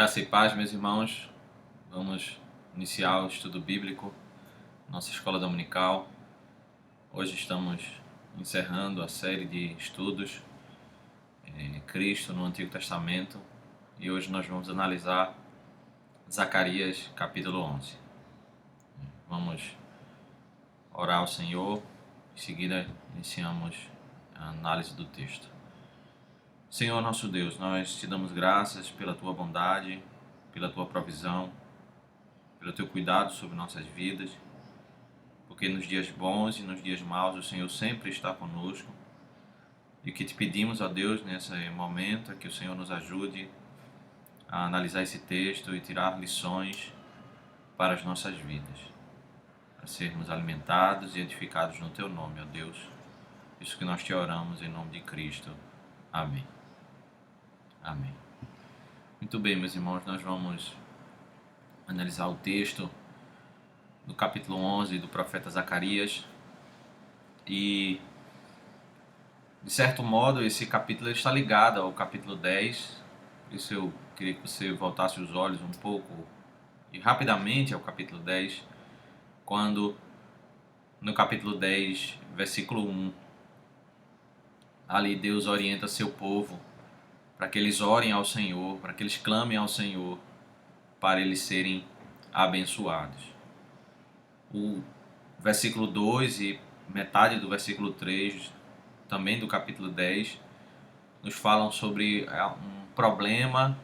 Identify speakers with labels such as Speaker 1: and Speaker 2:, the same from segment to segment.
Speaker 1: Graça e paz, meus irmãos. Vamos iniciar o estudo bíblico, nossa escola dominical. Hoje estamos encerrando a série de estudos Cristo no Antigo Testamento e hoje nós vamos analisar Zacarias capítulo 11. Vamos orar ao Senhor, em seguida iniciamos a análise do texto. Senhor nosso Deus, nós te damos graças pela tua bondade, pela tua provisão, pelo teu cuidado sobre nossas vidas, porque nos dias bons e nos dias maus o Senhor sempre está conosco. E o que te pedimos, ó Deus, nesse momento é que o Senhor nos ajude a analisar esse texto e tirar lições para as nossas vidas, para sermos alimentados e edificados no teu nome, ó Deus. Isso que nós te oramos em nome de Cristo. Amém. Amém. Muito bem, meus irmãos, nós vamos analisar o texto do capítulo 11 do profeta Zacarias. E, de certo modo, esse capítulo está ligado ao capítulo 10. Por isso eu queria que você voltasse os olhos um pouco e rapidamente ao capítulo 10, quando no capítulo 10, versículo 1, ali Deus orienta seu povo para que eles orem ao Senhor, para que eles clamem ao Senhor, para eles serem abençoados. O versículo 2 e metade do versículo 3, também do capítulo 10, nos falam sobre um problema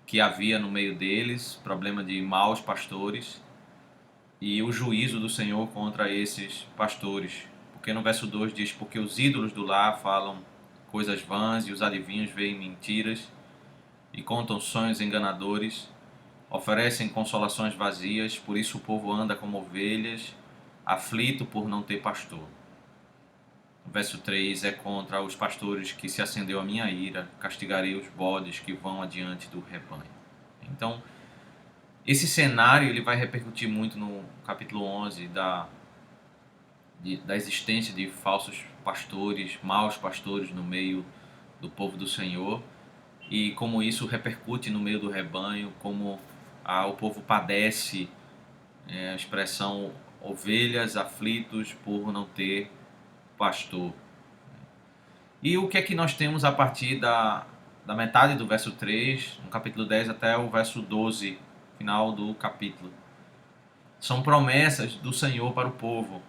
Speaker 1: que havia no meio deles, problema de maus pastores, e o juízo do Senhor contra esses pastores. Porque no verso 2 diz: porque os ídolos do lar falam coisas vãs e os adivinhos veem mentiras e contam sonhos enganadores, oferecem consolações vazias, por isso o povo anda como ovelhas, aflito por não ter pastor. O verso 3 é contra os pastores que se acendeu a minha ira, castigarei os bodes que vão adiante do rebanho. Então, esse cenário ele vai repercutir muito no capítulo 11 da existência de falsos pastores, maus pastores no meio do povo do Senhor, e como isso repercute no meio do rebanho, como o povo padece, a expressão ovelhas aflitos por não ter pastor. E o que é que nós temos a partir da metade do verso 3, no capítulo 10 até o verso 12, final do capítulo? São promessas do Senhor para o povo,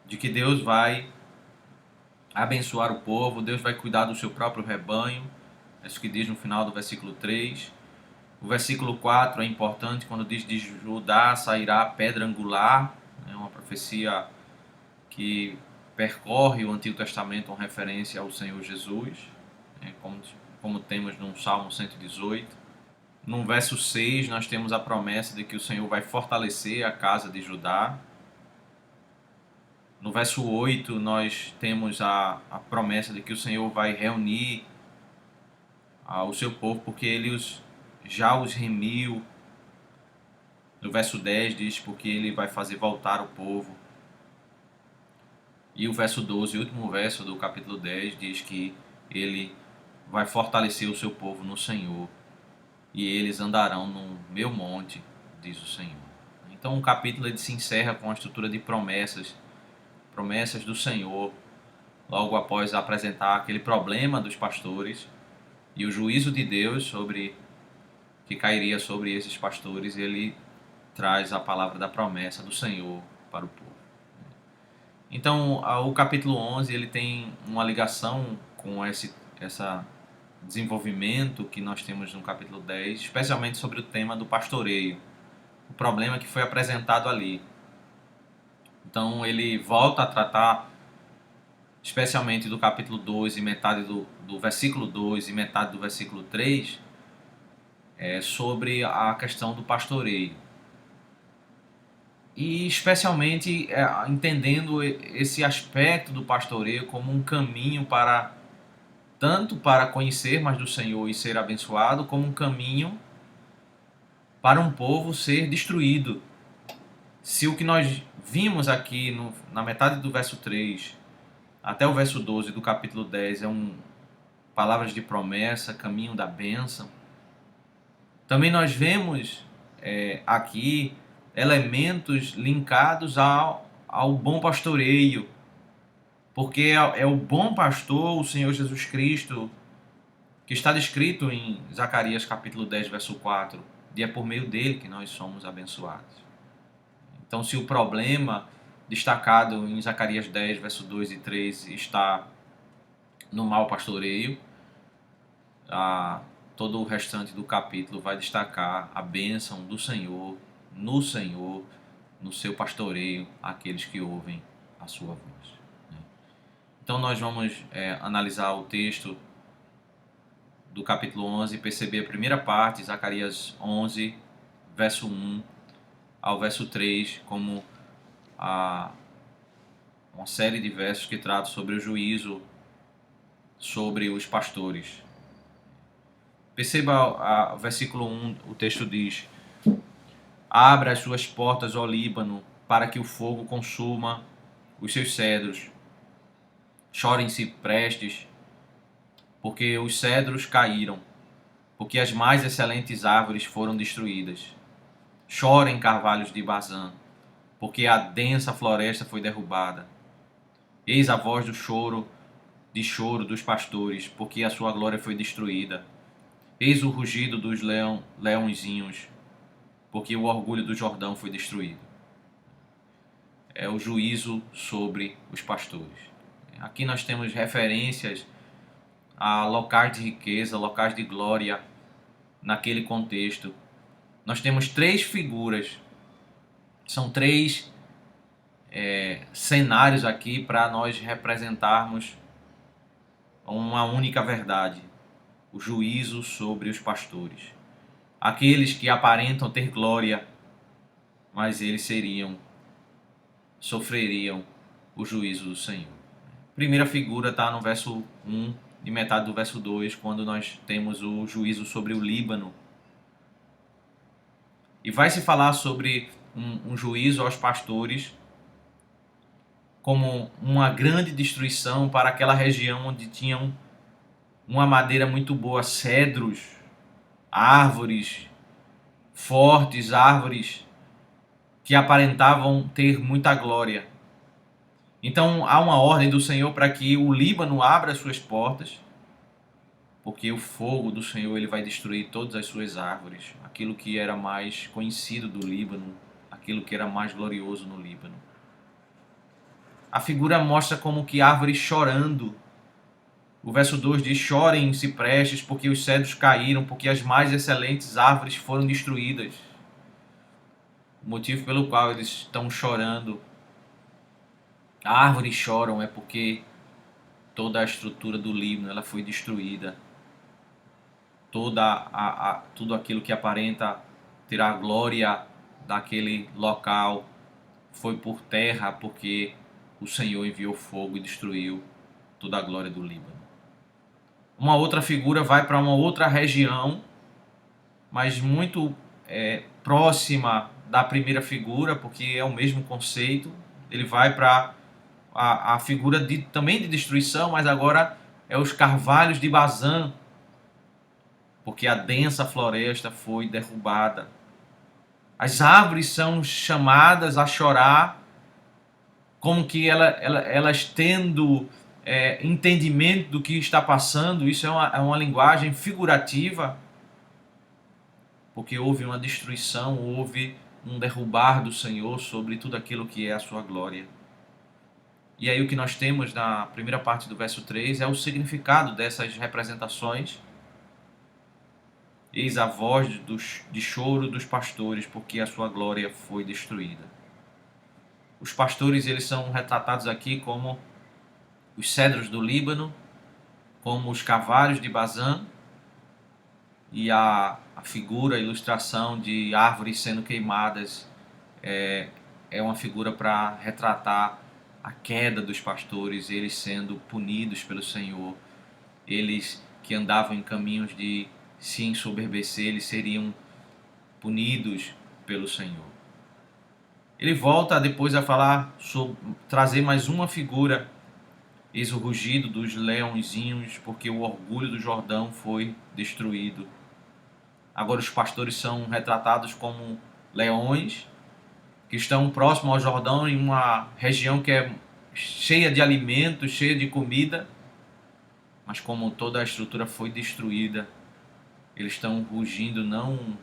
Speaker 1: de que Deus vai abençoar o povo, Deus vai cuidar do seu próprio rebanho. É isso que diz no final do versículo 3. O versículo 4 é importante quando diz: de Judá sairá a pedra angular. É uma profecia que percorre o Antigo Testamento, uma referência ao Senhor Jesus, como temos no Salmo 118. No verso 6 nós temos a promessa de que o Senhor vai fortalecer a casa de Judá. No verso 8 nós temos a promessa de que o Senhor vai reunir o seu povo, porque ele já os remiu. No verso 10 diz: porque ele vai fazer voltar o povo. E o verso 12, o último verso do capítulo 10, diz que ele vai fortalecer o seu povo no Senhor, e eles andarão no meu monte, diz o Senhor. Então o capítulo ele se encerra com a estrutura de promessas do Senhor, logo após apresentar aquele problema dos pastores e o juízo de Deus que cairia sobre esses pastores. Ele traz a palavra da promessa do Senhor para o povo. Então, o capítulo 11 ele tem uma ligação com esse desenvolvimento que nós temos no capítulo 10, especialmente sobre o tema do pastoreio, o problema que foi apresentado ali. Então, ele volta a tratar, especialmente do capítulo 2 e metade do versículo 2 e metade do versículo 3, sobre a questão do pastoreio. E especialmente entendendo esse aspecto do pastoreio como um caminho tanto para conhecer mais do Senhor e ser abençoado, como um caminho para um povo ser destruído. Se o que nós vimos aqui na metade do verso 3 até o verso 12 do capítulo 10 palavras de promessa, caminho da bênção, Também nós vemos aqui elementos linkados ao bom pastoreio, porque é o bom pastor, o Senhor Jesus Cristo, que está descrito em Zacarias capítulo 10, verso 4, e é por meio dele que nós somos abençoados. Então, se o problema destacado em Zacarias 10, verso 2 e 3 está no mau pastoreio, todo o restante do capítulo vai destacar a bênção do Senhor, no seu pastoreio, aqueles que ouvem a sua voz. Então nós vamos analisar o texto do capítulo 11 e perceber a primeira parte, Zacarias 11, verso 1 ao verso 3, como uma série de versos que tratam sobre o juízo sobre os pastores. Perceba o versículo 1, o texto diz: abra as suas portas, ó Líbano, para que o fogo consuma os seus cedros. Chorem ciprestes, porque os cedros caíram, porque as mais excelentes árvores foram destruídas. Chorem carvalhos de Bazã, porque a densa floresta foi derrubada. Eis a voz do choro dos pastores, porque a sua glória foi destruída. Eis o rugido dos leõezinhos, porque o orgulho do Jordão foi destruído. É o juízo sobre os pastores. Aqui nós temos referências a locais de riqueza, locais de glória naquele contexto. Nós temos três figuras, são três cenários aqui para nós representarmos uma única verdade: o juízo sobre os pastores. Aqueles que aparentam ter glória, mas eles sofreriam o juízo do Senhor. A primeira figura está no verso 1 e metade do verso 2, quando nós temos o juízo sobre o Líbano. E vai se falar sobre um juízo aos pastores como uma grande destruição para aquela região onde tinham uma madeira muito boa, cedros, árvores fortes, árvores que aparentavam ter muita glória. Então há uma ordem do Senhor para que o Líbano abra as suas portas, porque o fogo do Senhor ele vai destruir todas as suas árvores, aquilo que era mais conhecido do Líbano, aquilo que era mais glorioso no Líbano. A figura mostra como que árvores chorando. O verso 2 diz: chorem ciprestes, porque os cedros caíram, porque as mais excelentes árvores foram destruídas. O motivo pelo qual eles estão chorando, árvores choram, é porque toda a estrutura do Líbano ela foi destruída. Tudo aquilo que aparenta ter a glória daquele local foi por terra, porque o Senhor enviou fogo e destruiu toda a glória do Líbano. Uma outra figura vai para uma outra região, mas muito próxima da primeira figura, porque é o mesmo conceito. Ele vai para a figura também de destruição, mas agora é os carvalhos de Bazã, porque a densa floresta foi derrubada. As árvores são chamadas a chorar, como que elas tendo entendimento do que está passando. Isso é uma linguagem figurativa, porque houve uma destruição, houve um derrubar do Senhor sobre tudo aquilo que é a sua glória. E aí o que nós temos na primeira parte do verso 3 é o significado dessas representações. Eis a voz de choro dos pastores, porque a sua glória foi destruída. Os pastores eles são retratados aqui como os cedros do Líbano, como os carvalhos de Bazã, e a figura, a ilustração de árvores sendo queimadas é uma figura para retratar a queda dos pastores, eles sendo punidos pelo Senhor. Eles que andavam em caminhos de se ensoberbecer, eles seriam punidos pelo Senhor. Ele volta depois a falar trazer mais uma figura: eis o rugido dos leõezinhos, porque o orgulho do Jordão foi destruído. Agora os pastores são retratados como leões que estão próximos ao Jordão, em uma região que é cheia de alimentos, cheia de comida, mas como toda a estrutura foi destruída, eles estão rugindo não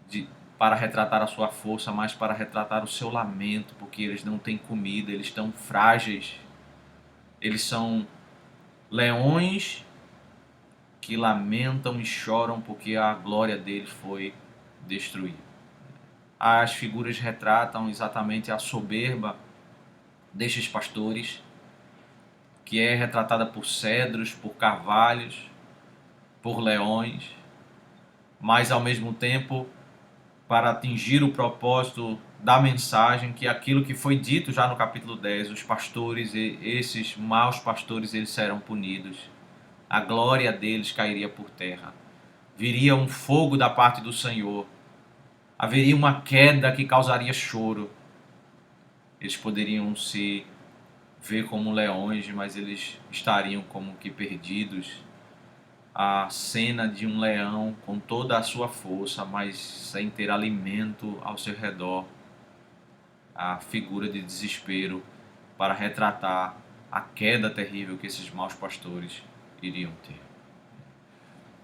Speaker 1: de, para retratar a sua força, mas para retratar o seu lamento, porque eles não têm comida, eles estão frágeis, eles são leões que lamentam e choram porque a glória deles foi destruída. As figuras retratam exatamente a soberba destes pastores, que é retratada por cedros, por carvalhos, por leões, mas ao mesmo tempo para atingir o propósito da mensagem, que é aquilo que foi dito já no capítulo 10, os pastores, esses maus pastores, eles serão punidos, a glória deles cairia por terra, viria um fogo da parte do Senhor, haveria uma queda que causaria choro, eles poderiam se ver como leões, mas eles estariam como que perdidos. A cena de um leão com toda a sua força, mas sem ter alimento ao seu redor. A figura de desespero para retratar a queda terrível que esses maus pastores iriam ter.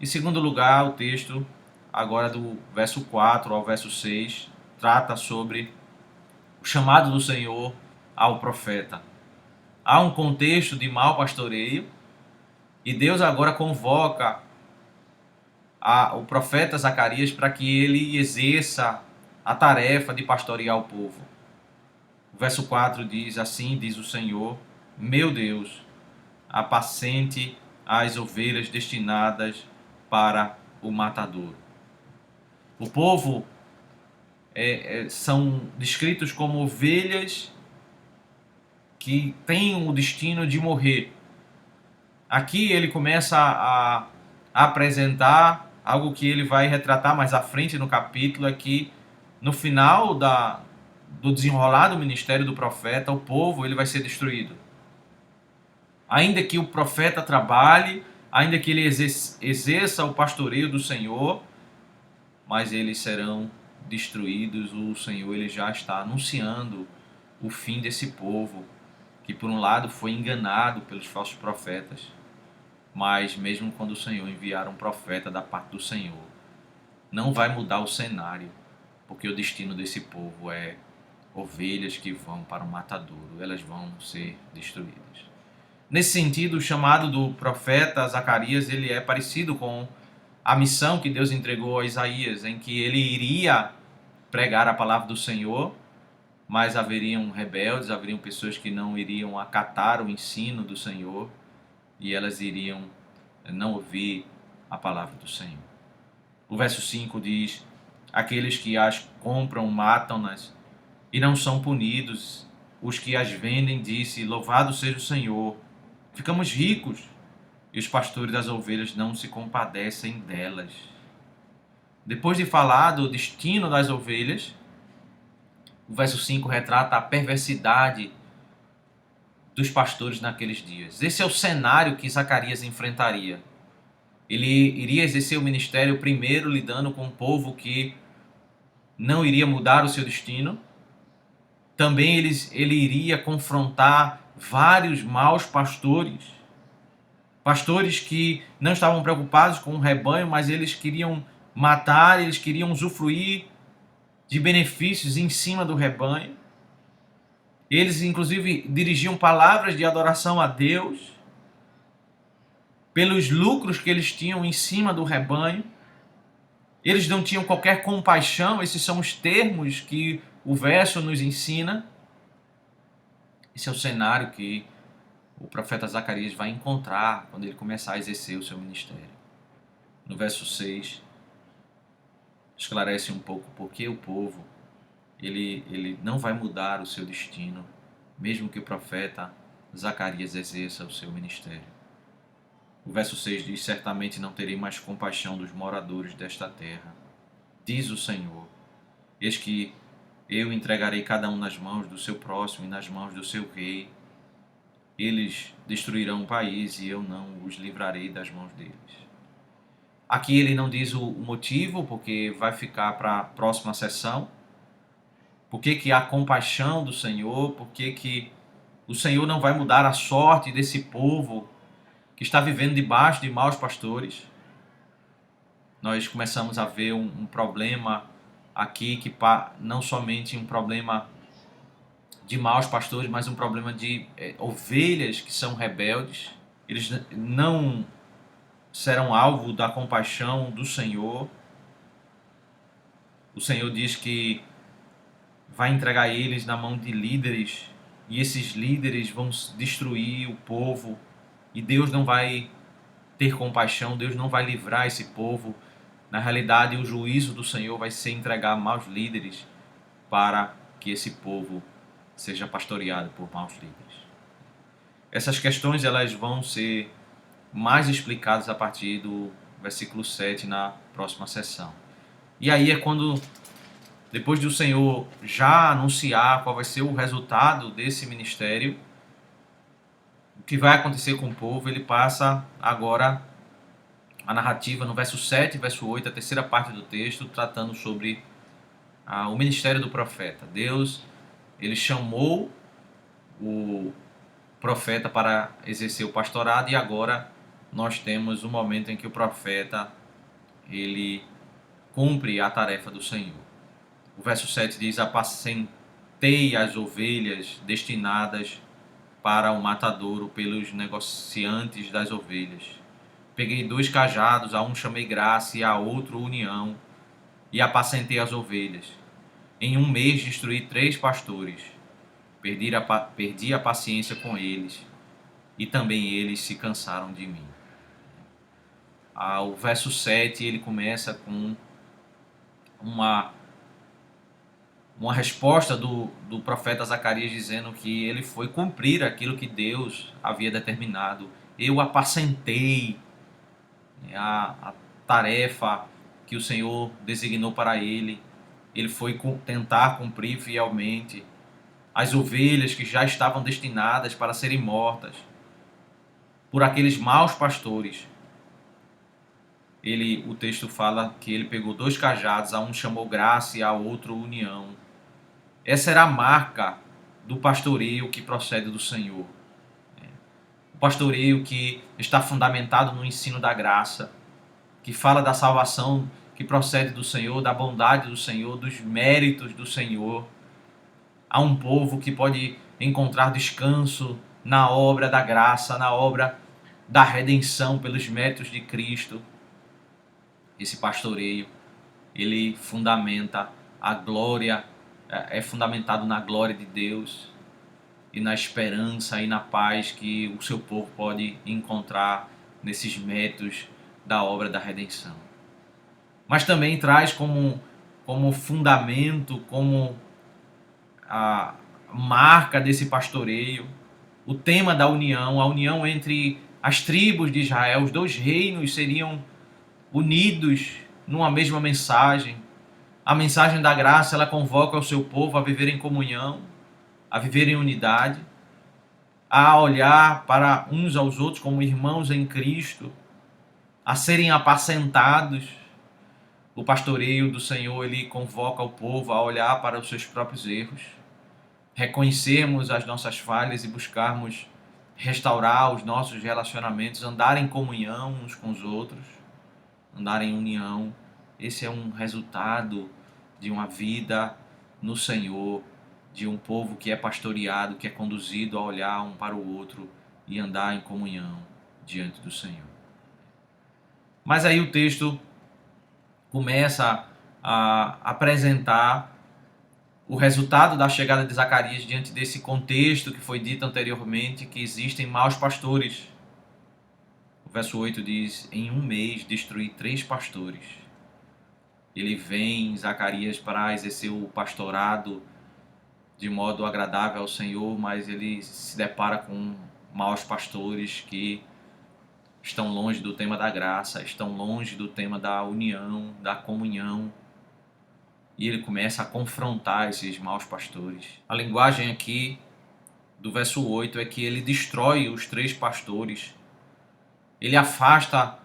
Speaker 1: Em segundo lugar, o texto, agora do verso 4 ao verso 6, trata sobre o chamado do Senhor ao profeta. Há um contexto de mau pastoreio e Deus agora convoca o profeta Zacarias para que ele exerça a tarefa de pastorear o povo. O verso 4 diz: assim diz o Senhor, meu Deus, apacente as ovelhas destinadas para o matador. O povo são descritos como ovelhas que têm o destino de morrer. Aqui ele começa a apresentar algo que ele vai retratar mais à frente no capítulo, é que no final do desenrolar do ministério do profeta, o povo ele vai ser destruído. Ainda que o profeta trabalhe, ainda que ele exerça o pastoreio do Senhor, mas eles serão destruídos. O Senhor ele já está anunciando o fim desse povo, que por um lado foi enganado pelos falsos profetas, mas mesmo quando o Senhor enviar um profeta da parte do Senhor, não vai mudar o cenário, porque o destino desse povo é ovelhas que vão para o matadouro, elas vão ser destruídas. Nesse sentido, o chamado do profeta Zacarias ele é parecido com a missão que Deus entregou a Isaías, em que ele iria pregar a palavra do Senhor, mas haveriam rebeldes, haveriam pessoas que não iriam acatar o ensino do Senhor e elas iriam não ouvir a palavra do Senhor. O verso 5 diz: aqueles que as compram matam-nas e não são punidos, os que as vendem disse: louvado seja o Senhor, ficamos ricos, e os pastores das ovelhas não se compadecem delas. Depois de falar do destino das ovelhas, o verso 5 retrata a perversidade dos pastores naqueles dias. Esse é o cenário que Zacarias enfrentaria. Ele iria exercer o ministério primeiro lidando com um povo que não iria mudar o seu destino. Também ele iria confrontar vários maus pastores. Pastores que não estavam preocupados com o rebanho, mas eles queriam matar, eles queriam usufruir de benefícios em cima do rebanho. Eles, inclusive, dirigiam palavras de adoração a Deus pelos lucros que eles tinham em cima do rebanho. Eles não tinham qualquer compaixão. Esses são os termos que o verso nos ensina. Esse é o cenário que o profeta Zacarias vai encontrar quando ele começar a exercer o seu ministério. No verso 6, esclarece um pouco porque o povo ele não vai mudar o seu destino, mesmo que o profeta Zacarias exerça o seu ministério. O verso 6 diz: certamente não terei mais compaixão dos moradores desta terra, diz o Senhor. Eis que eu entregarei cada um nas mãos do seu próximo e nas mãos do seu rei. Eles destruirão o país e eu não os livrarei das mãos deles. Aqui ele não diz o motivo, porque vai ficar para a próxima sessão. Por que que há compaixão do Senhor? Por que que o Senhor não vai mudar a sorte desse povo que está vivendo debaixo de maus pastores? Nós começamos a ver um problema aqui, que não somente um problema de maus pastores, mas um problema de ovelhas que são rebeldes. Eles não serão alvo da compaixão do Senhor. O Senhor diz que vai entregar eles na mão de líderes, e esses líderes vão destruir o povo, e Deus não vai ter compaixão, Deus não vai livrar esse povo. Na realidade, o juízo do Senhor vai ser entregar maus líderes para que esse povo seja pastoreado por maus líderes. Essas questões elas vão ser mais explicadas a partir do versículo 7 na próxima sessão. E aí é quando, depois do Senhor já anunciar qual vai ser o resultado desse ministério, o que vai acontecer com o povo, ele passa agora a narrativa no verso 7 e verso 8, a terceira parte do texto, tratando sobre o ministério do profeta. Deus, ele chamou o profeta para exercer o pastorado, e agora nós temos um momento em que o profeta ele cumpre a tarefa do Senhor. O verso 7 diz: apacentei as ovelhas destinadas para o matadouro pelos negociantes das ovelhas. Peguei 2 cajados, a um chamei graça e a outro união, e apacentei as ovelhas. Em um mês destruí 3 pastores. Perdi a paciência com eles, e também eles se cansaram de mim. O verso 7 ele começa com uma resposta do profeta Zacarias, dizendo que ele foi cumprir aquilo que Deus havia determinado. Eu apacentei a tarefa que o Senhor designou para ele. Ele foi tentar cumprir fielmente as ovelhas que já estavam destinadas para serem mortas por aqueles maus pastores. O texto fala que ele pegou 2 cajados, a um chamou graça e a outro união. Essa era a marca do pastoreio que procede do Senhor. O pastoreio que está fundamentado no ensino da graça, que fala da salvação que procede do Senhor, da bondade do Senhor, dos méritos do Senhor. Há um povo que pode encontrar descanso na obra da graça, na obra da redenção pelos méritos de Cristo. Esse pastoreio, ele fundamenta a glória, é fundamentado na glória de Deus e na esperança e na paz que o seu povo pode encontrar nesses méritos da obra da redenção. Mas também traz como fundamento, como a marca desse pastoreio, o tema da união, a união entre as tribos de Israel. Os 2 reinos seriam unidos numa mesma mensagem. A mensagem da graça, ela convoca o seu povo a viver em comunhão, a viver em unidade, a olhar para uns aos outros como irmãos em Cristo, a serem apacentados. O pastoreio do Senhor, ele convoca o povo a olhar para os seus próprios erros, reconhecermos as nossas falhas e buscarmos restaurar os nossos relacionamentos, andar em comunhão uns com os outros, andar em união. Esse é um resultado de uma vida no Senhor, de um povo que é pastoreado, que é conduzido a olhar um para o outro e andar em comunhão diante do Senhor. Mas aí o texto começa a apresentar o resultado da chegada de Zacarias diante desse contexto que foi dito anteriormente, que existem maus pastores. O verso 8 diz: em um mês destruí 3 pastores. Ele vem, Zacarias, para exercer o pastorado de modo agradável ao Senhor, mas ele se depara com maus pastores que estão longe do tema da graça, estão longe do tema da união, da comunhão. E ele começa a confrontar esses maus pastores. A linguagem aqui do verso 8 é que ele destrói os 3 pastores. Ele afasta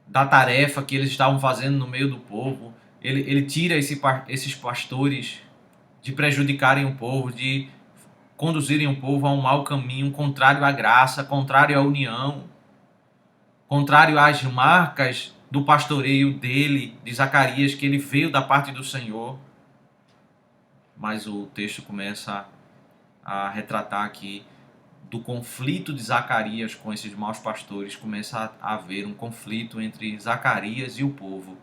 Speaker 1: da tarefa que eles estavam fazendo no meio do povo. Ele tira esses pastores de prejudicarem o povo, de conduzirem o povo a um mau caminho, contrário à graça, contrário à união, contrário às marcas do pastoreio dele, de Zacarias, que ele veio da parte do Senhor. Mas o texto começa a retratar aqui do conflito de Zacarias com esses maus pastores. Começa a haver um conflito entre Zacarias e o povo.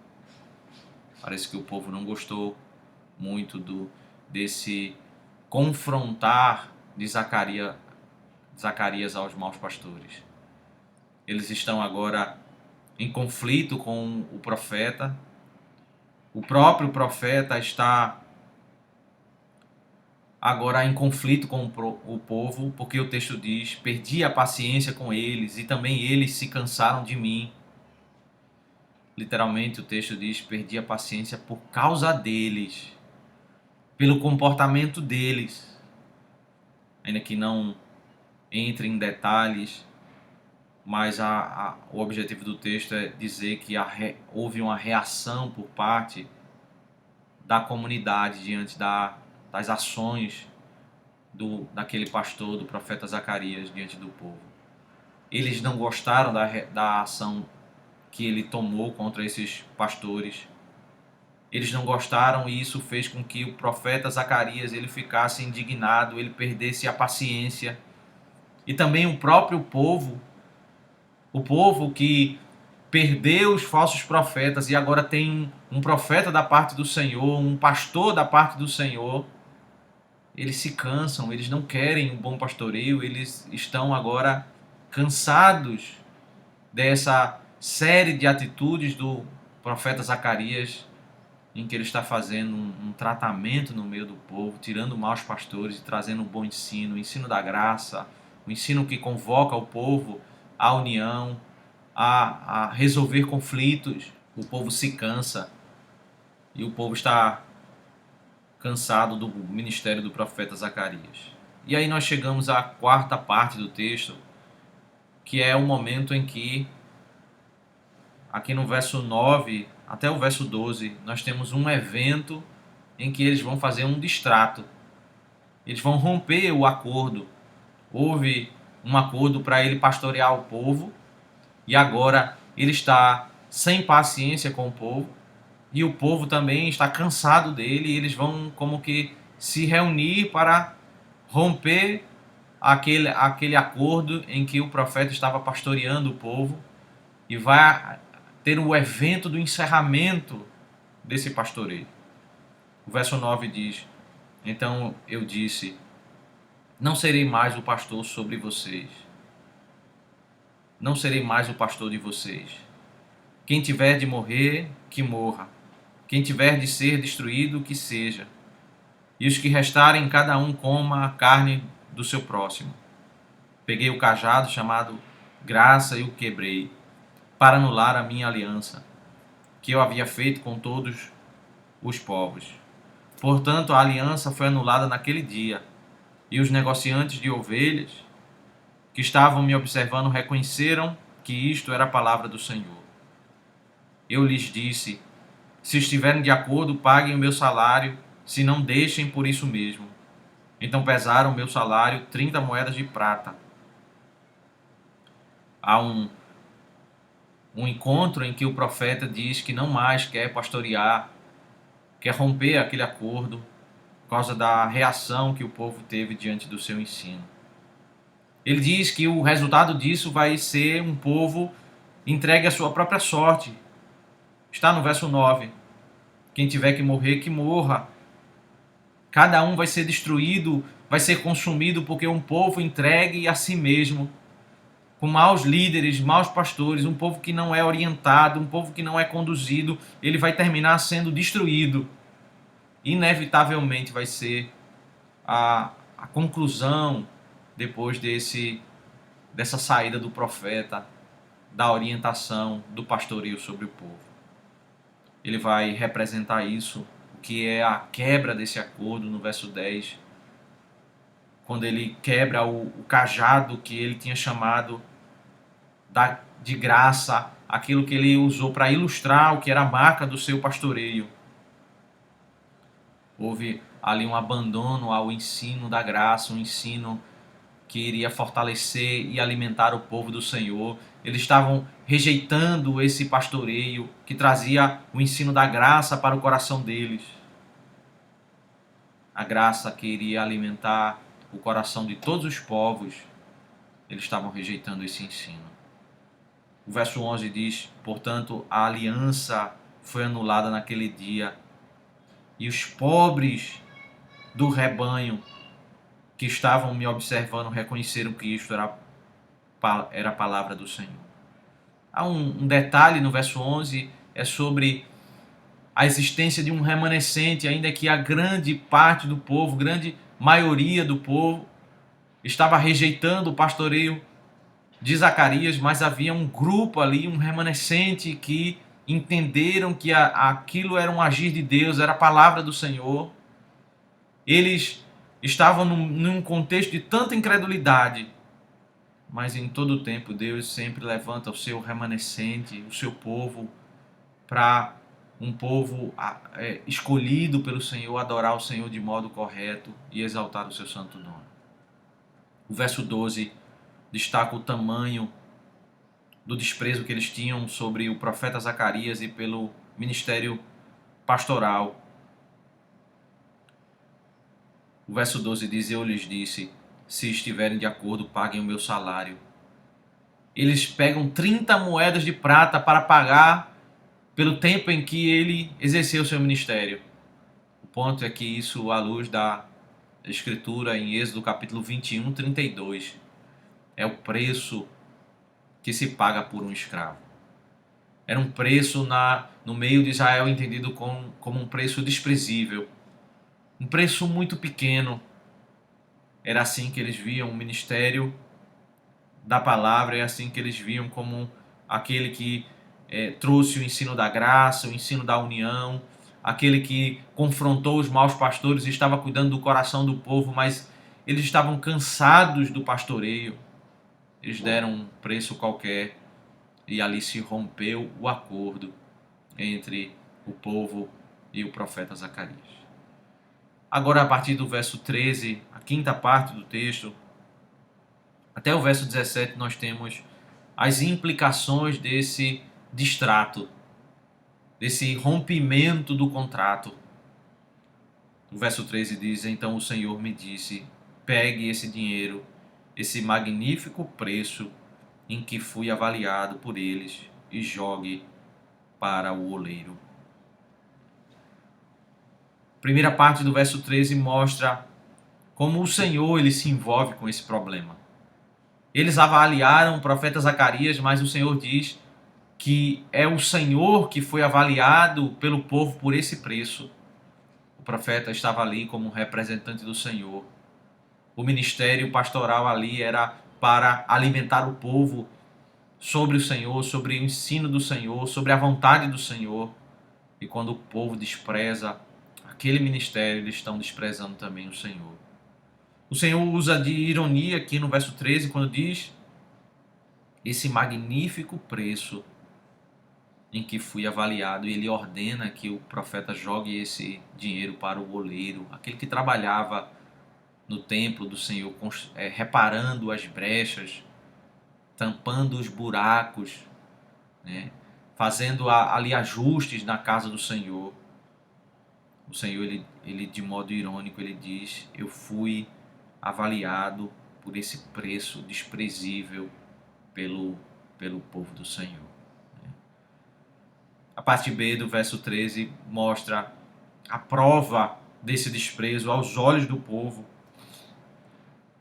Speaker 1: Parece que o povo não gostou muito desse confrontar de Zacarias aos maus pastores. Eles estão agora em conflito com o profeta. O próprio profeta está agora em conflito com o povo, porque o texto diz: perdi a paciência com eles e também eles se cansaram de mim. Literalmente o texto diz: perdi a paciência por causa deles, pelo comportamento deles. Ainda que não entre em detalhes, mas o objetivo do texto é dizer que houve uma reação por parte da comunidade diante das ações daquele pastor, do profeta Zacarias, diante do povo. Eles não gostaram da ação que ele tomou contra esses pastores. Eles não gostaram e isso fez com que o profeta Zacarias ele ficasse indignado, ele perdesse a paciência. E também o próprio povo, o povo que perdeu os falsos profetas e agora tem um profeta da parte do Senhor, um pastor da parte do Senhor. Eles se cansam, eles não querem um bom pastoreio, eles estão agora cansados dessa série de atitudes do profeta Zacarias, em que ele está fazendo um tratamento no meio do povo, tirando maus pastores e trazendo um bom ensino, o ensino da graça, o ensino que convoca o povo à união, a resolver conflitos. O povo se cansa e o povo está cansado do ministério do profeta Zacarias. E aí nós chegamos à quarta parte do texto, que é o momento em que, aqui no verso 9 até o verso 12, nós temos um evento em que eles vão fazer um distrato. Eles vão romper o acordo. Houve um acordo para ele pastorear o povo e agora ele está sem paciência com o povo e o povo também está cansado dele e eles vão como que se reunir para romper aquele acordo em que o profeta estava pastoreando o povo e vai ter o evento do encerramento desse pastoreio. O verso 9 diz: então eu disse, não serei mais o pastor sobre vocês. Não serei mais o pastor de vocês. Quem tiver de morrer, que morra. Quem tiver de ser destruído, que seja. E os que restarem, cada um coma a carne do seu próximo. Peguei o cajado chamado graça e o quebrei, para anular a minha aliança, que eu havia feito com todos os povos. Portanto, a aliança foi anulada naquele dia, e os negociantes de ovelhas que estavam me observando reconheceram que isto era a palavra do Senhor. Eu lhes disse: se estiverem de acordo, paguem o meu salário, se não, deixem por isso mesmo. Então pesaram o meu salário 30 moedas de prata. Há um encontro em que o profeta diz que não mais quer pastorear, quer romper aquele acordo por causa da reação que o povo teve diante do seu ensino. Ele diz que o resultado disso vai ser um povo entregue à sua própria sorte. Está no verso 9. Quem tiver que morrer, que morra. Cada um vai ser destruído, vai ser consumido, porque um povo entregue a si mesmo, com maus líderes, maus pastores, um povo que não é orientado, um povo que não é conduzido, ele vai terminar sendo destruído. Inevitavelmente vai ser a conclusão depois dessa saída do profeta, da orientação, do pastoreio sobre o povo. Ele vai representar isso, o que é a quebra desse acordo no verso 10, quando ele quebra o cajado que ele tinha chamado de graça, aquilo que ele usou para ilustrar o que era a marca do seu pastoreio. Houve ali um abandono ao ensino da graça, um ensino que iria fortalecer e alimentar o povo do Senhor. Eles estavam rejeitando esse pastoreio que trazia o ensino da graça para o coração deles. A graça que iria alimentar o coração de todos os povos, eles estavam rejeitando esse ensino. O verso 11 diz: portanto, a aliança foi anulada naquele dia, e os pobres do rebanho que estavam me observando reconheceram que isto era a palavra do Senhor. Há um detalhe no verso 11, é sobre a existência de um remanescente, ainda que a grande parte do povo, grande maioria do povo, estava rejeitando o pastoreio de Zacarias, mas havia um grupo ali, um remanescente que entenderam que aquilo era um agir de Deus, era a palavra do Senhor. Eles estavam num contexto de tanta incredulidade, mas em todo o tempo Deus sempre levanta o seu remanescente, o seu povo, para um povo escolhido pelo Senhor, adorar o Senhor de modo correto e exaltar o seu santo nome. O verso 12 destaca o tamanho do desprezo que eles tinham sobre o profeta Zacarias e pelo ministério pastoral. O verso 12 diz: eu lhes disse, se estiverem de acordo, paguem o meu salário. Eles pegam 30 moedas de prata para pagar pelo tempo em que ele exerceu seu ministério. O ponto é que isso, à luz da Escritura em Êxodo capítulo 21, 32, é o preço que se paga por um escravo. Era um preço no meio de Israel entendido como um preço desprezível, um preço muito pequeno. Era assim que eles viam o ministério da palavra, é assim que eles viam como aquele que trouxe o ensino da graça, o ensino da união, aquele que confrontou os maus pastores e estava cuidando do coração do povo, mas eles estavam cansados do pastoreio. Eles deram um preço qualquer e ali se rompeu o acordo entre o povo e o profeta Zacarias. Agora, a partir do verso 13, a quinta parte do texto, até o verso 17, nós temos as implicações desse distrato, desse rompimento do contrato. O verso 13 diz: então o Senhor me disse, pegue esse dinheiro, esse magnífico preço em que fui avaliado por eles, e jogue para o oleiro. A primeira parte do verso 13 mostra como o Senhor ele se envolve com esse problema. Eles avaliaram o profeta Zacarias, mas o Senhor diz que é o Senhor que foi avaliado pelo povo por esse preço. O profeta estava ali como representante do Senhor. O ministério pastoral ali era para alimentar o povo sobre o Senhor, sobre o ensino do Senhor, sobre a vontade do Senhor. E quando o povo despreza aquele ministério, eles estão desprezando também o Senhor. O Senhor usa de ironia aqui no verso 13, quando diz: esse magnífico preço em que fui avaliado, e ele ordena que o profeta jogue esse dinheiro para o oleiro, aquele que trabalhava no templo do Senhor, reparando as brechas, tampando os buracos, né? Fazendo ali ajustes na casa do Senhor. O Senhor, ele de modo irônico, ele diz: eu fui avaliado por esse preço desprezível pelo povo do Senhor. A parte B do verso 13 mostra a prova desse desprezo aos olhos do povo.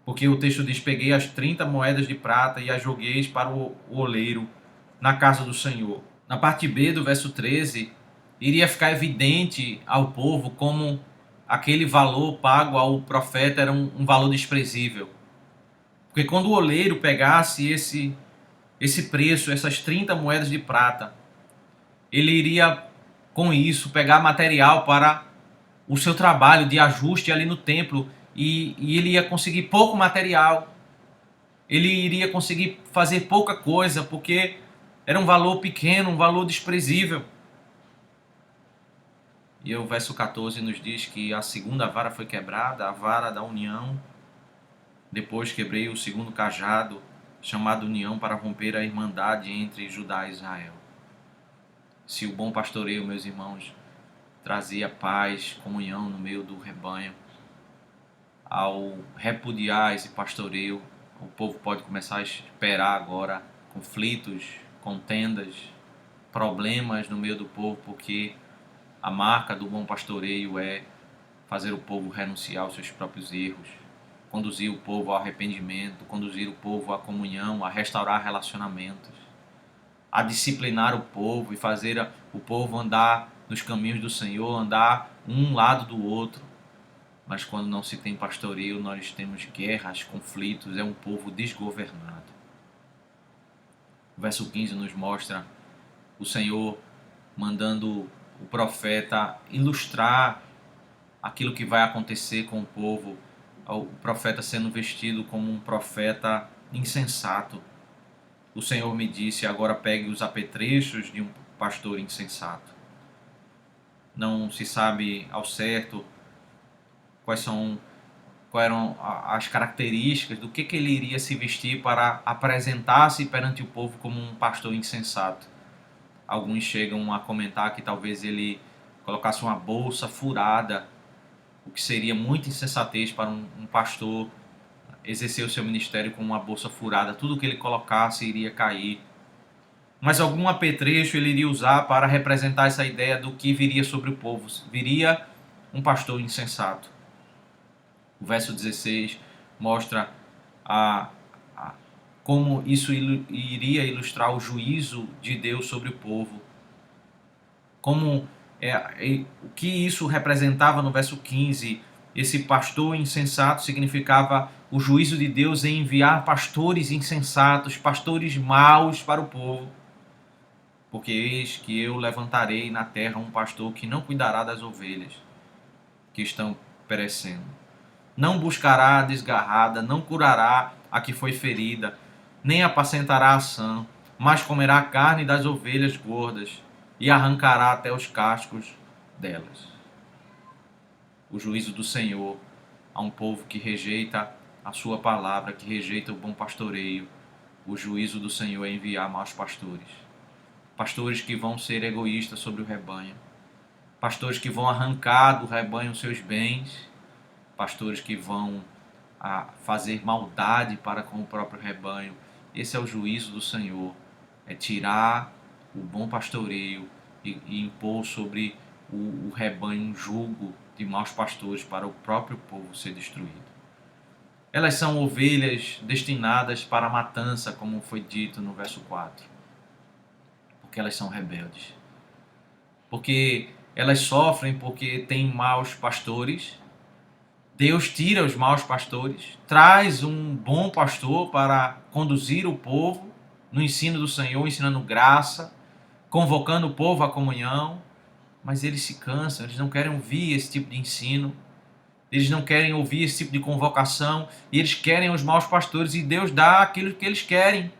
Speaker 1: Porque o texto diz: peguei as 30 moedas de prata e as joguei para o oleiro na casa do Senhor. Na parte B do verso 13, iria ficar evidente ao povo como aquele valor pago ao profeta era um valor desprezível. Porque quando o oleiro pegasse esse preço, essas 30 moedas de prata, ele iria com isso pegar material para o seu trabalho de ajuste ali no templo, e ele ia conseguir pouco material, ele iria conseguir fazer pouca coisa, porque Era um valor pequeno, um valor desprezível. E o verso 14 nos diz que a segunda vara foi quebrada, a vara da união. Depois quebrei o segundo cajado, chamado união, para romper a irmandade entre Judá e Israel. Se o bom pastoreio, meus irmãos, trazia paz, comunhão no meio do rebanho, ao repudiar esse pastoreio, o povo pode começar a esperar agora conflitos, contendas, problemas no meio do povo, porque a marca do bom pastoreio é fazer o povo renunciar aos seus próprios erros, conduzir o povo ao arrependimento, conduzir o povo à comunhão, a restaurar relacionamentos, a disciplinar o povo e fazer o povo andar nos caminhos do Senhor, andar um lado do outro. Mas quando não se tem pastoreio, nós temos guerras, conflitos, é um povo desgovernado. O verso 15 nos mostra o Senhor mandando o profeta ilustrar aquilo que vai acontecer com o povo, o profeta sendo vestido como um profeta insensato. O Senhor me disse, agora pegue os apetrechos de um pastor insensato. Não se sabe ao certo quais eram as características do que ele iria se vestir para apresentar-se perante o povo como um pastor insensato. Alguns chegam a comentar que talvez ele colocasse uma bolsa furada, o que seria muita insensatez para um pastor exercer o seu ministério com uma bolsa furada. Tudo que ele colocasse iria cair. Mas algum apetrecho ele iria usar para representar essa ideia do que viria sobre o povo. Viria um pastor insensato. O verso 16 mostra como isso iria ilustrar o juízo de Deus sobre o povo. Como o que isso representava no verso 15. Esse pastor insensato significava o juízo de Deus em enviar pastores insensatos, pastores maus para o povo. Porque eis que eu levantarei na terra um pastor que não cuidará das ovelhas que estão perecendo. Não buscará a desgarrada, não curará a que foi ferida, nem apacentará a sã, mas comerá a carne das ovelhas gordas e arrancará até os cascos delas. O juízo do Senhor a um povo que rejeita a sua palavra, que rejeita o bom pastoreio. O juízo do Senhor é enviar maus pastores. Pastores que vão ser egoístas sobre o rebanho. Pastores que vão arrancar do rebanho os seus bens. Pastores que vão fazer maldade para com o próprio rebanho. Esse é o juízo do Senhor. É tirar o bom pastoreio e impor sobre o rebanho um jugo de maus pastores para o próprio povo ser destruído. Elas são ovelhas destinadas para a matança, como foi dito no verso 4. Porque elas são rebeldes. Porque elas sofrem porque têm maus pastores. Deus tira os maus pastores, traz um bom pastor para conduzir o povo no ensino do Senhor, ensinando graça, convocando o povo à comunhão, mas eles se cansam, eles não querem ouvir esse tipo de ensino, eles não querem ouvir esse tipo de convocação, e eles querem os maus pastores, e Deus dá aquilo que eles querem.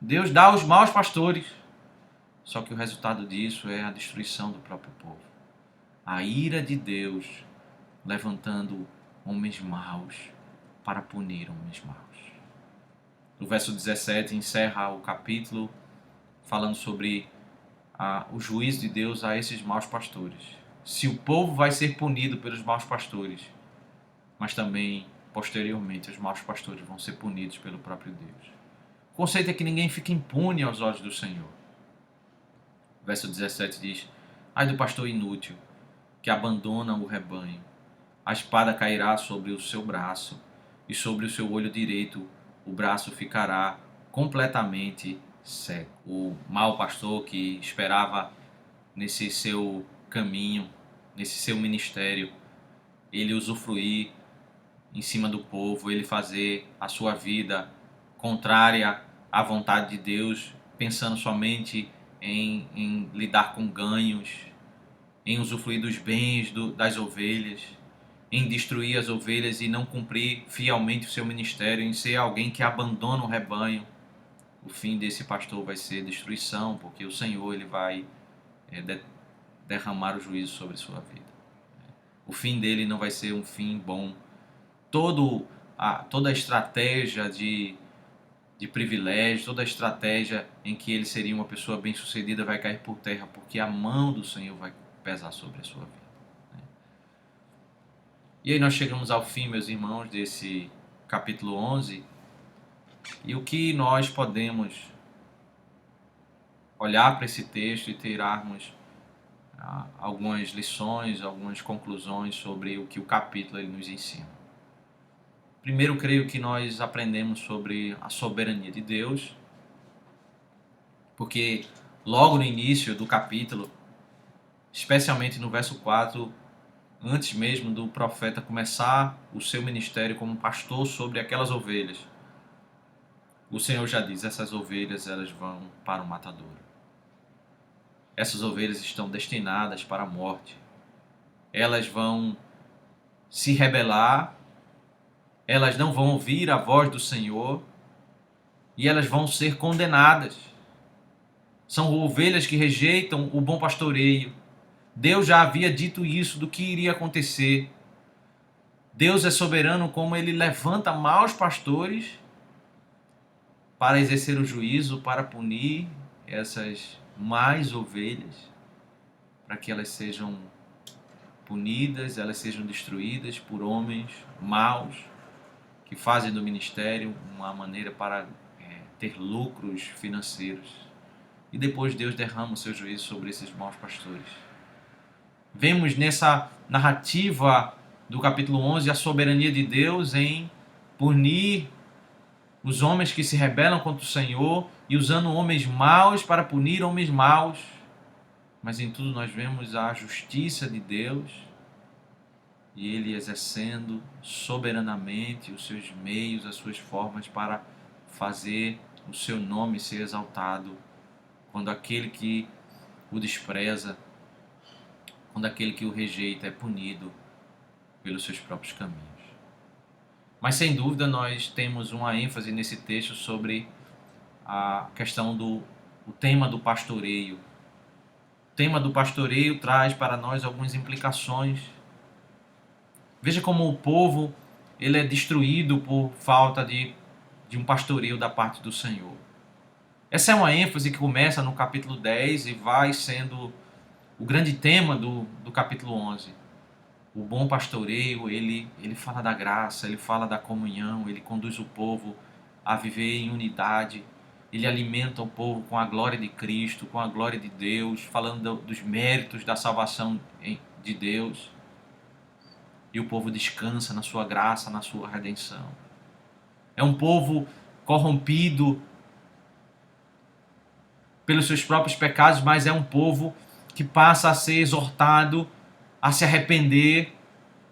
Speaker 1: Deus dá os maus pastores. Só que o resultado disso é a destruição do próprio povo. A ira de Deus levantando homens maus para punir homens maus. O verso 17 encerra o capítulo falando sobre o juízo de Deus a esses maus pastores. Se o povo vai ser punido pelos maus pastores, mas também, posteriormente, os maus pastores vão ser punidos pelo próprio Deus. O conceito é que ninguém fica impune aos olhos do Senhor. O verso 17 diz: ai do pastor inútil, que abandona o rebanho. A espada cairá sobre o seu braço, e sobre o seu olho direito o braço ficará completamente cego. O mau pastor que esperava nesse seu caminho, nesse seu ministério, ele usufruir em cima do povo, ele fazer a sua vida contrária à vontade de Deus, pensando somente em lidar com ganhos, em usufruir dos bens das ovelhas, em destruir as ovelhas e não cumprir fielmente o seu ministério, em ser alguém que abandona o rebanho. o fim desse pastor vai ser destruição, porque o Senhor ele vai derramar o juízo sobre sua vida. O fim dele não vai ser um fim bom. Toda a estratégia de privilégio, toda a estratégia em que ele seria uma pessoa bem-sucedida vai cair por terra, porque a mão do Senhor vai pesar sobre a sua vida. E aí nós chegamos ao fim, meus irmãos, desse capítulo 11, e o que nós podemos olhar para esse texto e tirarmos algumas lições, algumas conclusões sobre o que o capítulo ele nos ensina. Primeiro, creio que nós aprendemos sobre a soberania de Deus, porque logo no início do capítulo, especialmente no verso 4, antes mesmo do profeta começar o seu ministério como pastor sobre aquelas ovelhas, o Senhor já diz: essas ovelhas elas vão para o matadouro. Essas ovelhas estão destinadas para a morte. Elas vão se rebelar, elas não vão ouvir a voz do Senhor e elas vão ser condenadas. São ovelhas que rejeitam o bom pastoreio. Deus já havia dito isso do que iria acontecer. Deus é soberano como ele levanta maus pastores para exercer o juízo, para punir essas más ovelhas, para que elas sejam punidas, elas sejam destruídas por homens maus que fazem do ministério uma maneira para ter lucros financeiros. E depois Deus derrama o seu juízo sobre esses maus pastores. Vemos nessa narrativa do capítulo 11 a soberania de Deus em punir os homens que se rebelam contra o Senhor e usando homens maus para punir homens maus. Mas em tudo nós vemos a justiça de Deus e Ele exercendo soberanamente os seus meios, as suas formas para fazer o seu nome ser exaltado quando aquele que o despreza, quando aquele que o rejeita é punido pelos seus próprios caminhos. Mas sem dúvida nós temos uma ênfase nesse texto sobre a questão o tema do pastoreio. O tema do pastoreio traz para nós algumas implicações. Veja como o povo ele é destruído por falta de um pastoreio da parte do Senhor. Essa é uma ênfase que começa no capítulo 10 e vai sendo o grande tema do capítulo 11. O bom pastoreio, ele fala da graça, ele fala da comunhão, ele conduz o povo a viver em unidade, ele alimenta o povo com a glória de Cristo, com a glória de Deus, falando dos méritos da salvação de Deus. E o povo descansa na sua graça, na sua redenção. É um povo corrompido pelos seus próprios pecados, mas é um povo que passa a ser exortado a se arrepender,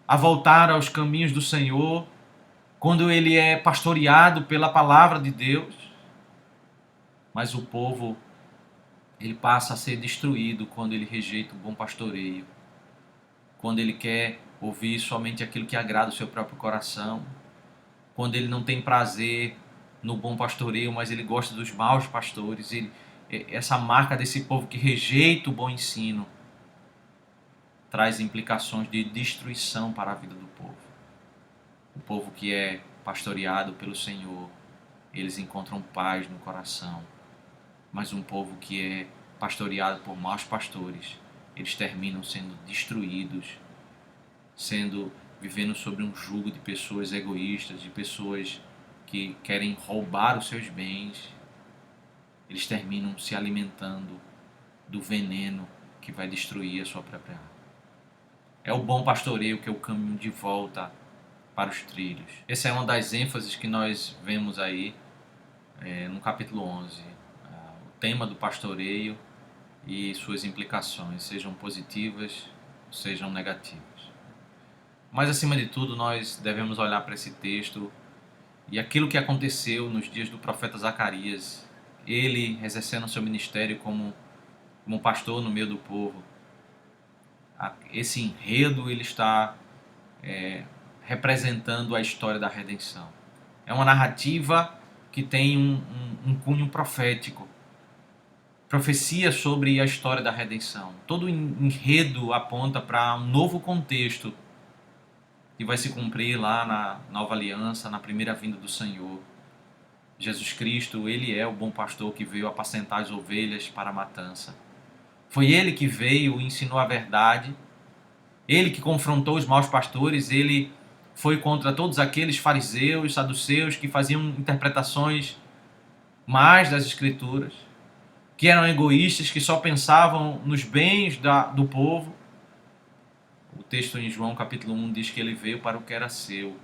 Speaker 1: a voltar aos caminhos do Senhor, quando ele é pastoreado pela palavra de Deus. Mas o povo, ele passa a ser destruído quando ele rejeita o bom pastoreio, quando ele quer ouvir somente aquilo que agrada o seu próprio coração, quando ele não tem prazer no bom pastoreio, mas ele gosta dos maus pastores. Essa marca desse povo que rejeita o bom ensino traz implicações de destruição para a vida do povo. O povo que é pastoreado pelo Senhor, eles encontram paz no coração. Mas um povo que é pastoreado por maus pastores, eles terminam sendo destruídos, vivendo sobre um jugo de pessoas egoístas, de pessoas que querem roubar os seus bens. Eles terminam se alimentando do veneno que vai destruir a sua própria alma. É o bom pastoreio que é o caminho de volta para os trilhos. Essa é uma das ênfases que nós vemos aí no capítulo 11. O tema do pastoreio e suas implicações, sejam positivas, sejam negativas. Mas acima de tudo, nós devemos olhar para esse texto e aquilo que aconteceu nos dias do profeta Zacarias, ele exercendo seu ministério como pastor no meio do povo. Esse enredo ele está representando a história da redenção. É uma narrativa que tem um cunho profético. Profecia sobre a história da redenção. Todo enredo aponta para um novo contexto que vai se cumprir lá na nova aliança, na primeira vinda do Senhor. Jesus Cristo, ele é o bom pastor que veio apacentar as ovelhas para a matança. Foi ele que veio e ensinou a verdade. Ele que confrontou os maus pastores, ele foi contra todos aqueles fariseus, saduceus que faziam interpretações más das Escrituras, que eram egoístas, que só pensavam nos bens do povo. O texto em João capítulo 1 diz que ele veio para o que era seu,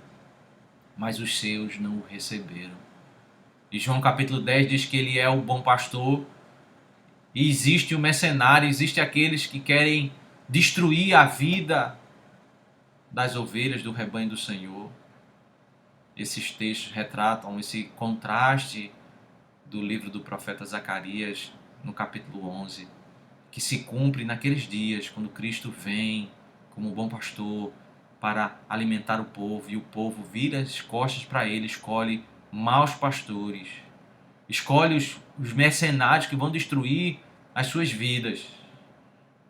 Speaker 1: mas os seus não o receberam. E João capítulo 10 diz que ele é o bom pastor, e existe o mercenário, existe aqueles que querem destruir a vida das ovelhas do rebanho do Senhor. Esses textos retratam esse contraste do livro do profeta Zacarias, no capítulo 11, que se cumpre naqueles dias, quando Cristo vem como bom pastor para alimentar o povo, e o povo vira as costas para ele, escolhe maus pastores, escolhe os mercenários que vão destruir as suas vidas.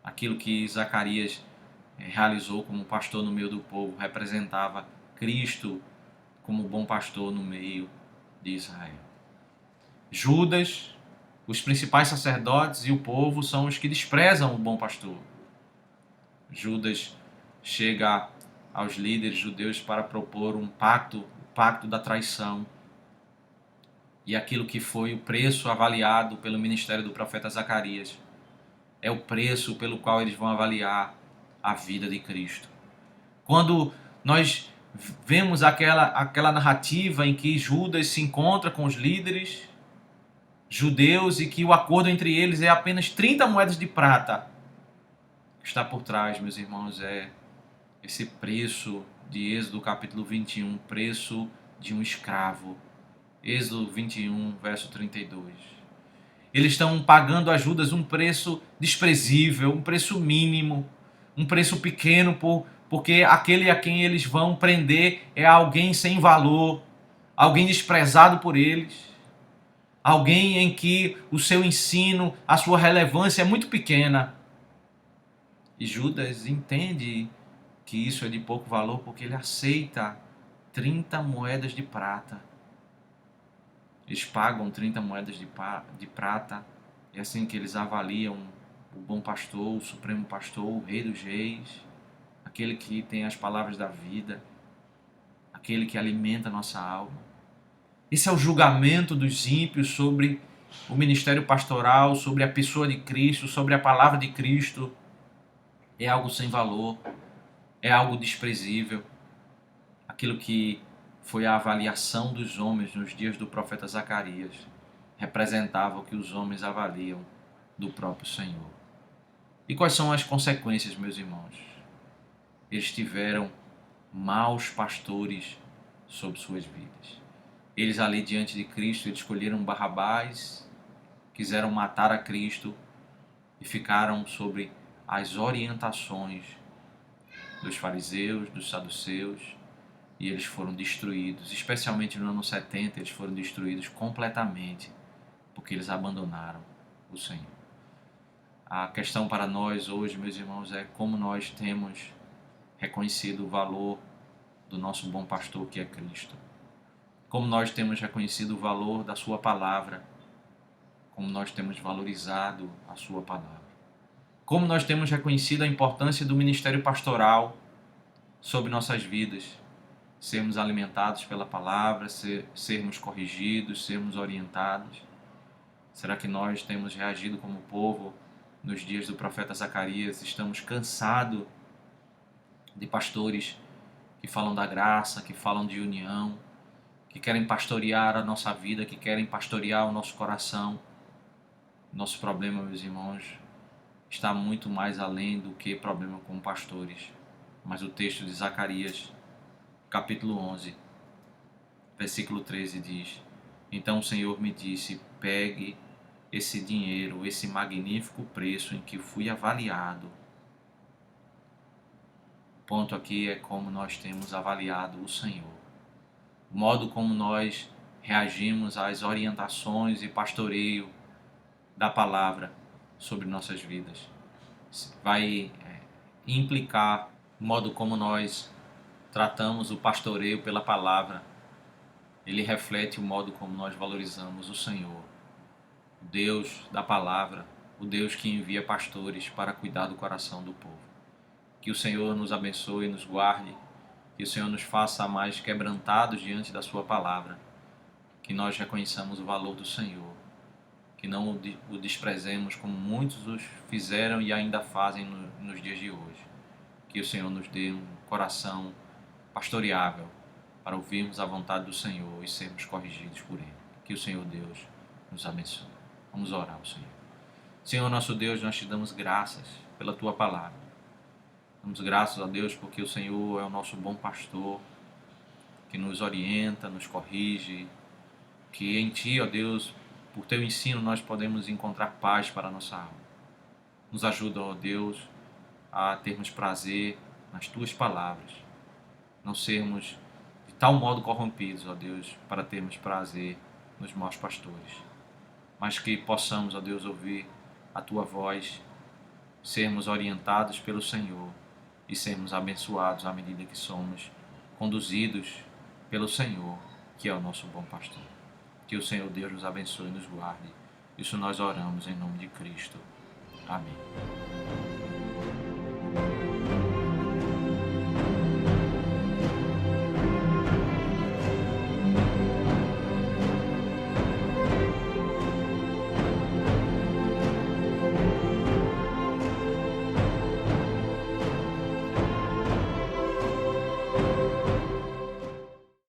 Speaker 1: Aquilo que Zacarias realizou como pastor no meio do povo representava Cristo como bom pastor no meio de Israel. Judas, os principais sacerdotes e o povo são os que desprezam o bom pastor. Judas chega aos líderes judeus para propor um pacto, o pacto da traição. E aquilo que foi o preço avaliado pelo ministério do profeta Zacarias é o preço pelo qual eles vão avaliar a vida de Cristo. Quando nós vemos aquela narrativa em que Judas se encontra com os líderes judeus e que o acordo entre eles é apenas 30 moedas de prata, o que está por trás, meus irmãos, é esse preço de Êxodo capítulo 21, preço de um escravo. Êxodo 21, verso 32. Eles estão pagando a Judas um preço desprezível, um preço mínimo, um preço pequeno, porque aquele a quem eles vão prender é alguém sem valor, alguém desprezado por eles, alguém em que o seu ensino, a sua relevância é muito pequena. E Judas entende que isso é de pouco valor porque ele aceita 30 moedas de prata. Eles pagam 30 moedas de prata. É assim que eles avaliam o bom pastor, o supremo pastor, o rei dos reis, aquele que tem as palavras da vida, aquele que alimenta a nossa alma. Esse é o julgamento dos ímpios sobre o ministério pastoral, sobre a pessoa de Cristo, sobre a palavra de Cristo. É algo sem valor, é algo desprezível. Aquilo que foi a avaliação dos homens nos dias do profeta Zacarias representava o que os homens avaliam do próprio Senhor. E quais são as consequências, meus irmãos? Eles tiveram maus pastores sobre suas vidas. Eles ali diante de Cristo, eles escolheram Barrabás, quiseram matar a Cristo e ficaram sobre as orientações dos fariseus, dos saduceus, e eles foram destruídos, especialmente no ano 70, eles foram destruídos completamente, porque eles abandonaram o Senhor. A questão para nós hoje, meus irmãos, é como nós temos reconhecido o valor do nosso bom pastor que é Cristo. Como nós temos reconhecido o valor da sua palavra, como nós temos valorizado a sua palavra. Como nós temos reconhecido a importância do ministério pastoral sobre nossas vidas, sermos alimentados pela palavra, sermos corrigidos, sermos orientados. Será que nós temos reagido como povo nos dias do profeta Zacarias? Estamos cansados de pastores que falam da graça, que falam de união, que querem pastorear a nossa vida, que querem pastorear o nosso coração. Nosso problema, meus irmãos, está muito mais além do que problema com pastores. Mas o texto de Zacarias, capítulo 11, versículo 13 diz: Então o Senhor me disse, pegue esse dinheiro, esse magnífico preço em que fui avaliado. O ponto aqui é como nós temos avaliado o Senhor. O modo como nós reagimos às orientações e pastoreio da palavra sobre nossas vidas. Vai implicar o modo como nós tratamos o pastoreio pela palavra. Ele reflete o modo como nós valorizamos o Senhor, o Deus da palavra, o Deus que envia pastores para cuidar do coração do povo. Que o Senhor nos abençoe e nos guarde, que o Senhor nos faça mais quebrantados diante da sua palavra, que nós reconheçamos o valor do Senhor, que não o desprezemos como muitos os fizeram e ainda fazem nos dias de hoje. Que o Senhor nos dê um coração pastoreável para ouvirmos a vontade do Senhor e sermos corrigidos por Ele. Que o Senhor Deus nos abençoe. Vamos orar ao Senhor. Senhor nosso Deus, nós te damos graças pela Tua palavra. Damos graças a Deus porque o Senhor é o nosso bom pastor, que nos orienta, nos corrige, que em Ti, ó Deus, por Teu ensino nós podemos encontrar paz para a nossa alma. Nos ajuda, ó Deus, a termos prazer nas Tuas palavras, não sermos de tal modo corrompidos, ó Deus, para termos prazer nos maus pastores, mas que possamos, ó Deus, ouvir a Tua voz, sermos orientados pelo Senhor e sermos abençoados à medida que somos conduzidos pelo Senhor, que é o nosso bom pastor. Que o Senhor Deus nos abençoe e nos guarde. Isso nós oramos em nome de Cristo. Amém.